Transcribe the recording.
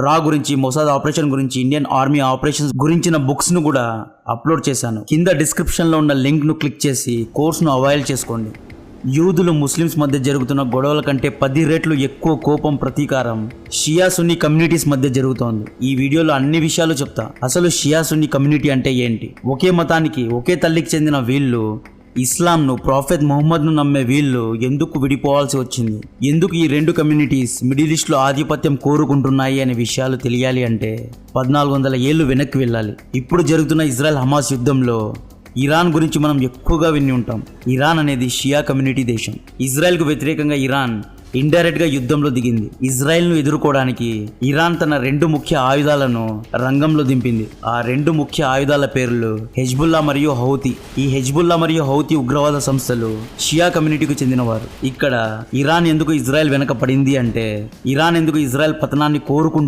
రా గురించి, Mossad operation గురించి, ఇండియన్ ఆర్మీ ఆపరేషన్స్ గురించిన బుక్స్ను కూడా అప్లోడ్ చేశాను. కింద డిస్క్రిప్షన్లో ఉన్న లింక్ను క్లిక్ చేసి కోర్సును అవైల్ చేసుకోండి. యూదులు ముస్లిమ్స్ మధ్య జరుగుతున్న గొడవల కంటే 10 రెట్లు ఎక్కువ కోపం, ప్రతీకారం షియా సున్నీ కమ్యూనిటీస్ మధ్య జరుగుతోంది. ఈ వీడియోలో అన్ని విషయాలు చెప్తా. అసలు షియా సున్నీ కమ్యూనిటీ అంటే ఏంటి, ఒకే మతానికి, ఒకే తల్లికి చెందిన వీళ్ళు ఇస్లాంను, ప్రాఫెట్ ముహమ్మద్ను నమ్మే వీళ్ళు ఎందుకు విడిపోవాల్సి వచ్చింది, ఎందుకు ఈ రెండు కమ్యూనిటీస్ మిడిల్ ఈస్ట్లో ఆధిపత్యం కోరుకుంటున్నాయి అనే విషయాలు తెలియాలి అంటే 1400 ఏళ్ళు వెనక్కి వెళ్ళాలి. ఇప్పుడు జరుగుతున్న ఇజ్రాయెల్ హమాస్ యుద్ధంలో ఇరాన్ గురించి మనం ఎక్కువగా విని ఉంటాం. ఇరాన్ అనేది షియా కమ్యూనిటీ దేశం. ఇజ్రాయెల్కు వ్యతిరేకంగా ఇరాన్ ఇండైరెక్ట్గా యుద్ధంలో దిగింది. ఇజ్రాయెల్ను ఎదుర్కోవడానికి ఇరాన్ తన 2 ముఖ్య ఆయుధాలను రంగంలో దింపింది. ఆ 2 ముఖ్య ఆయుధాల పేర్లు హెజ్బుల్లా మరియు హౌతీ. ఈ హెజ్బుల్లా మరియు హౌతీ ఉగ్రవాద సంస్థలు షియా కమ్యూనిటీకి చెందినవారు. ఇక్కడ ఇరాన్ ఎందుకు ఇజ్రాయెల్ వెనక పడింది అంటే, ఇరాన్ ఎందుకు ఇజ్రాయెల్ పతనాన్ని కోరుకుంటూ